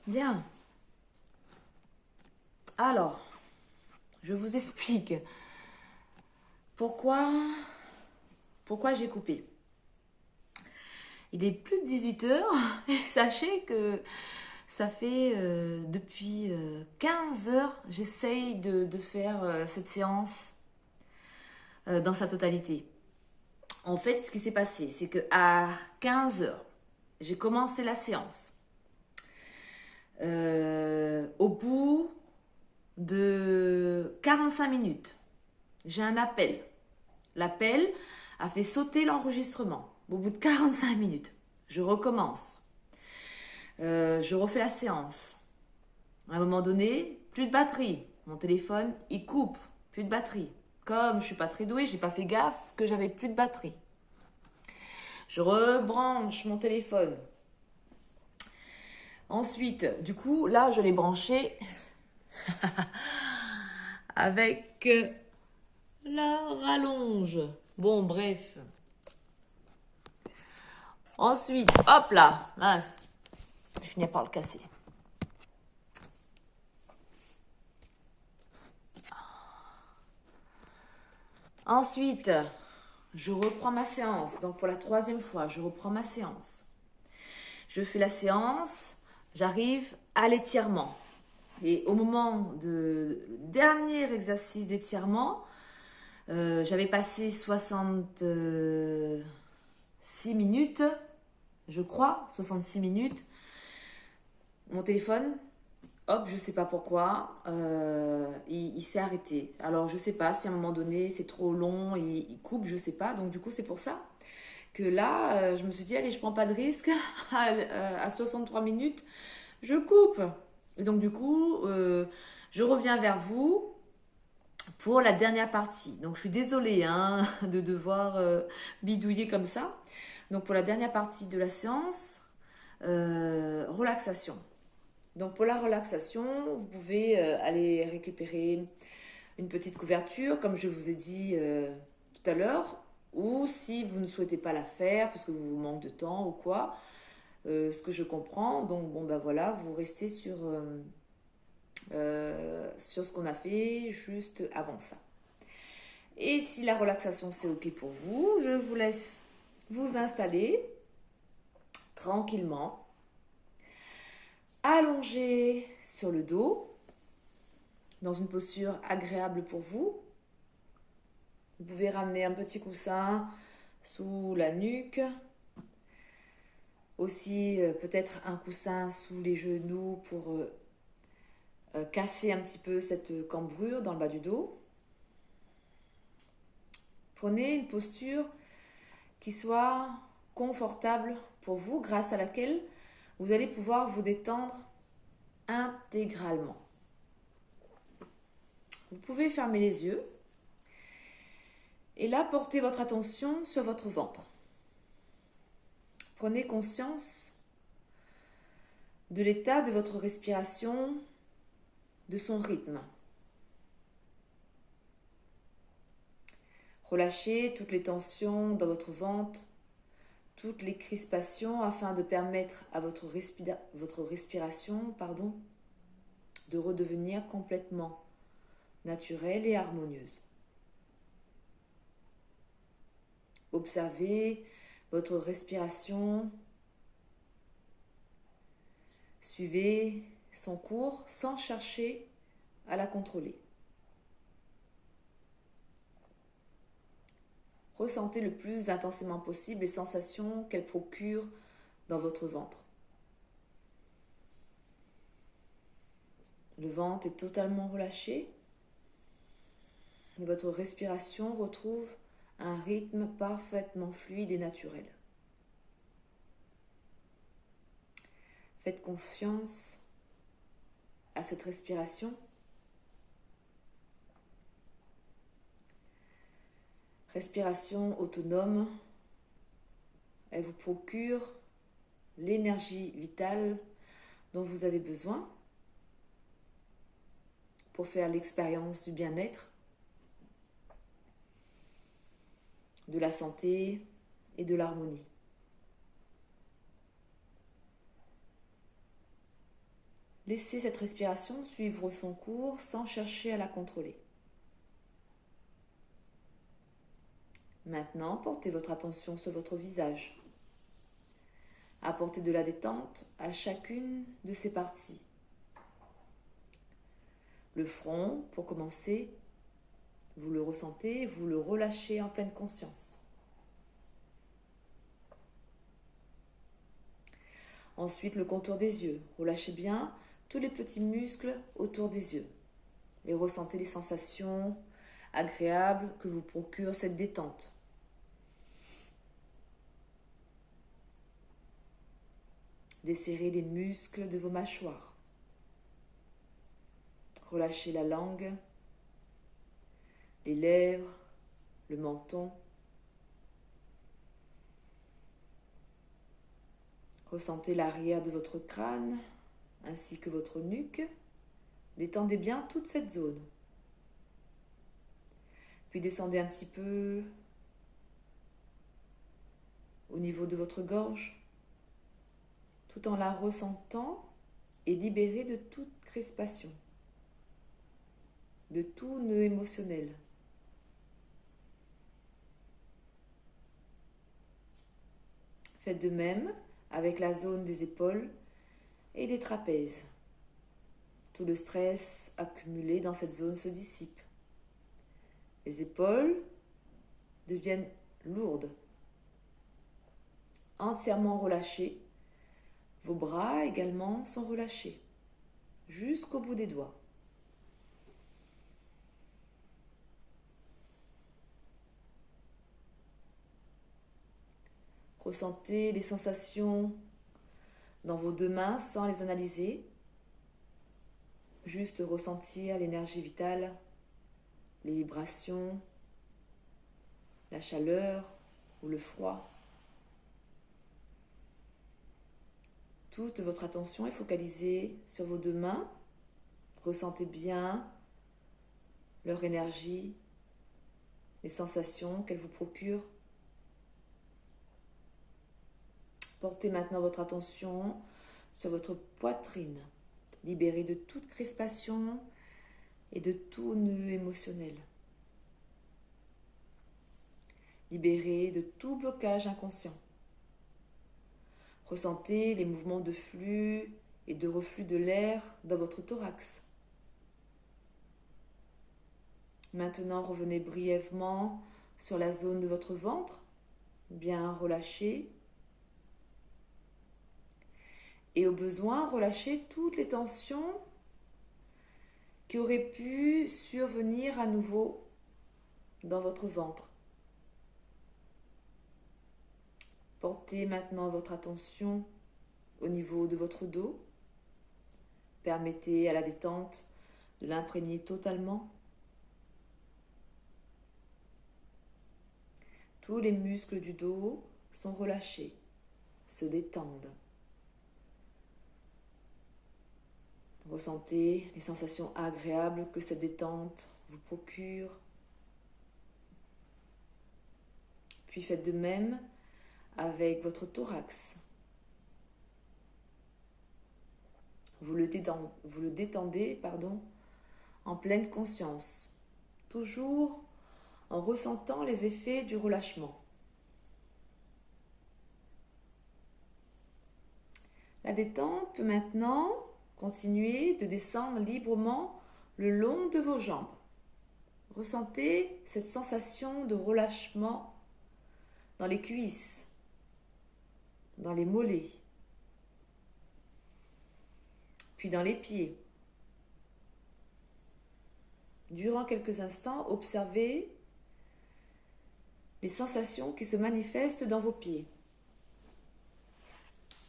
Bien. Alors, je vous explique pourquoi, pourquoi j'ai coupé. Il est plus de 18 heures et sachez que ça fait depuis 15 heures, j'essaye de faire cette séance dans sa totalité. En fait, ce qui s'est passé, c'est que à 15 heures, j'ai commencé la séance. Au bout de 45 minutes, j'ai un appel. L'appel a fait sauter l'enregistrement. Au bout de 45 minutes, je recommence. Je refais la séance. À un moment donné, plus de batterie. Mon téléphone, il coupe. Plus de batterie. Comme je suis pas très douée, j'ai pas fait gaffe que j'avais plus de batterie. Je rebranche mon téléphone. Ensuite, du coup, là, je l'ai branché avec la rallonge. Bon, bref. Ensuite, hop là, mince, je finis par le casser. Ensuite, je reprends ma séance. Donc pour la troisième fois, je reprends ma séance. Je fais la séance, j'arrive à l'étirement. Et au moment du dernier exercice d'étirement, j'avais passé 66 minutes, je crois, 66 minutes. Mon téléphone, hop, je sais pas pourquoi, il s'est arrêté. Alors je sais pas si à un moment donné c'est trop long, il coupe, je sais pas. Donc du coup c'est pour ça que là, je me suis dit, allez, je prends pas de risque. À 63 minutes, je coupe. Et donc, du coup, je reviens vers vous pour la dernière partie. Donc, je suis désolée hein, de devoir bidouiller comme ça. Donc, pour la dernière partie de la séance, relaxation. Donc, pour la relaxation, vous pouvez aller récupérer une petite couverture, comme je vous ai dit tout à l'heure, ou si vous ne souhaitez pas la faire parce que vous manquez de temps ou quoi, ce que je comprends. Donc bon ben voilà, vous restez sur ce qu'on a fait juste avant ça. Et si la relaxation c'est ok pour vous, je vous laisse vous installer tranquillement, allongé sur le dos, dans une posture agréable pour vous. Vous pouvez ramener un petit coussin sous la nuque. Aussi peut-être un coussin sous les genoux pour casser un petit peu cette cambrure dans le bas du dos. Prenez une posture qui soit confortable pour vous, grâce à laquelle vous allez pouvoir vous détendre intégralement. Vous pouvez fermer les yeux et là portez votre attention sur votre ventre. Prenez conscience de l'état de votre respiration, de son rythme. Relâchez toutes les tensions dans votre ventre, toutes les crispations afin de permettre à votre respiration de redevenir complètement naturelle et harmonieuse. Observez votre respiration, suivez son cours sans chercher à la contrôler. Ressentez le plus intensément possible les sensations qu'elle procure dans votre ventre. Le ventre est totalement relâché et votre respiration retrouve un rythme parfaitement fluide et naturel. Faites confiance à cette respiration. Respiration autonome, elle vous procure l'énergie vitale dont vous avez besoin pour faire l'expérience du bien-être, de la santé et de l'harmonie. Laissez cette respiration suivre son cours sans chercher à la contrôler. Maintenant, portez votre attention sur votre visage. Apportez de la détente à chacune de ces parties. Le front, pour commencer, vous le ressentez, vous le relâchez en pleine conscience. Ensuite, le contour des yeux. Relâchez bien tous les petits muscles autour des yeux. Et ressentez les sensations agréables que vous procure cette détente. Desserrez les muscles de vos mâchoires. Relâchez la langue, les lèvres, le menton. Ressentez l'arrière de votre crâne ainsi que votre nuque. Détendez bien toute cette zone. Puis descendez un petit peu au niveau de votre gorge, tout en la ressentant et libérée de toute crispation, de tout nœud émotionnel. Faites de même avec la zone des épaules et des trapèzes. Tout le stress accumulé dans cette zone se dissipe. Les épaules deviennent lourdes, entièrement relâchées. Vos bras également sont relâchés, jusqu'au bout des doigts. Ressentez les sensations dans vos deux mains sans les analyser. Juste ressentir l'énergie vitale, les vibrations, la chaleur ou le froid. Toute votre attention est focalisée sur vos deux mains. Ressentez bien leur énergie, les sensations qu'elles vous procurent. Portez maintenant votre attention sur votre poitrine, libérée de toute crispation et de tout nœud émotionnel. Libérée de tout blocage inconscient. Ressentez les mouvements de flux et de reflux de l'air dans votre thorax. Maintenant, revenez brièvement sur la zone de votre ventre, bien relâchée. Et au besoin, relâchez toutes les tensions qui auraient pu survenir à nouveau dans votre ventre. Portez maintenant votre attention au niveau de votre dos. Permettez à la détente de l'imprégner totalement. Tous les muscles du dos sont relâchés, se détendent. Ressentez les sensations agréables que cette détente vous procure. Puis faites de même avec votre thorax. Vous le détendez, en pleine conscience, toujours en ressentant les effets du relâchement. La détente peut maintenant continuer de descendre librement le long de vos jambes. Ressentez cette sensation de relâchement dans les cuisses, dans les mollets, puis dans les pieds. Durant quelques instants, observez les sensations qui se manifestent dans vos pieds,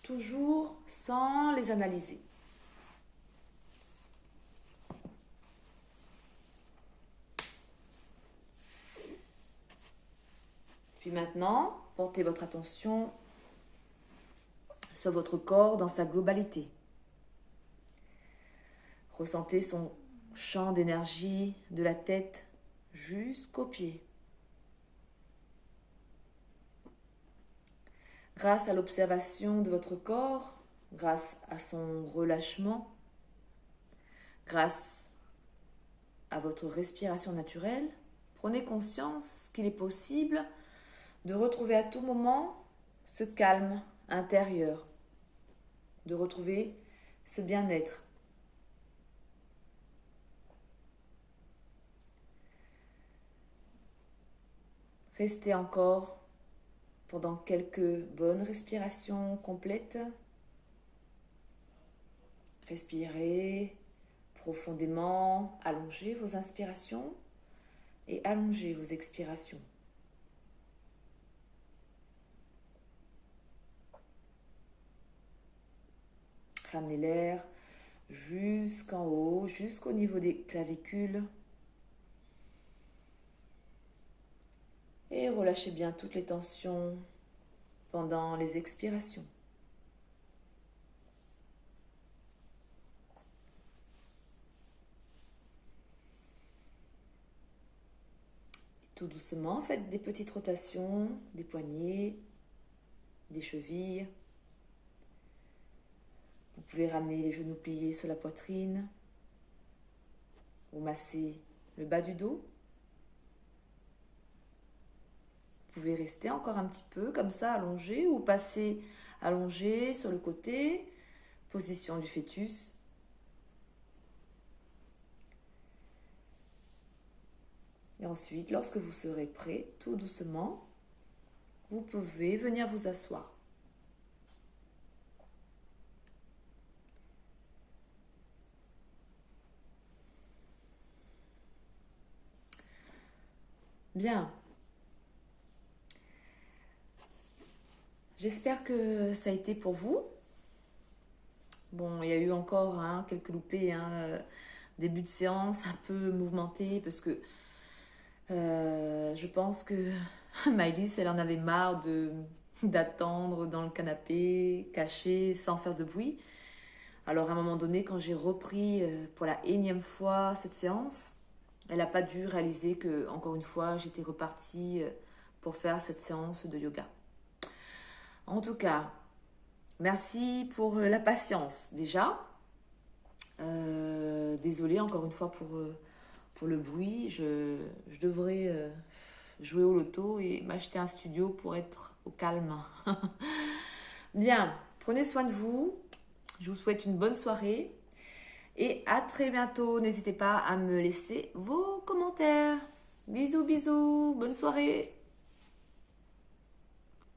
toujours sans les analyser. Puis maintenant, portez votre attention sur votre corps dans sa globalité. Ressentez son champ d'énergie de la tête jusqu'aux pieds. Grâce à l'observation de votre corps, grâce à son relâchement, grâce à votre respiration naturelle. Prenez conscience qu'il est possible de retrouver à tout moment ce calme intérieur, de retrouver ce bien-être. Restez encore pendant quelques bonnes respirations complètes. Respirez profondément, allongez vos inspirations et allongez vos expirations. Ramenez l'air jusqu'en haut, jusqu'au niveau des clavicules. Et relâchez bien toutes les tensions pendant les expirations. Tout doucement, faites des petites rotations des poignets, des chevilles. Vous pouvez ramener les genoux pliés sur la poitrine. Vous massez le bas du dos. Vous pouvez rester encore un petit peu comme ça, allongé, ou passer allongé sur le côté, position du fœtus. Et ensuite, lorsque vous serez prêt, tout doucement, vous pouvez venir vous asseoir. Bien. J'espère que ça a été pour vous. Bon, il y a eu encore quelques loupés, début de séance un peu mouvementé parce que je pense que Maëlys, elle en avait marre d'attendre dans le canapé, caché, sans faire de bruit. Alors à un moment donné, quand j'ai repris pour la énième fois cette séance, elle n'a pas dû réaliser que, encore une fois, j'étais repartie pour faire cette séance de yoga. En tout cas, merci pour la patience déjà. Désolée encore une fois pour le bruit. Je devrais jouer au loto et m'acheter un studio pour être au calme. Bien, prenez soin de vous. Je vous souhaite une bonne soirée. Et à très bientôt. N'hésitez pas à me laisser vos commentaires. Bisous, bisous. Bonne soirée.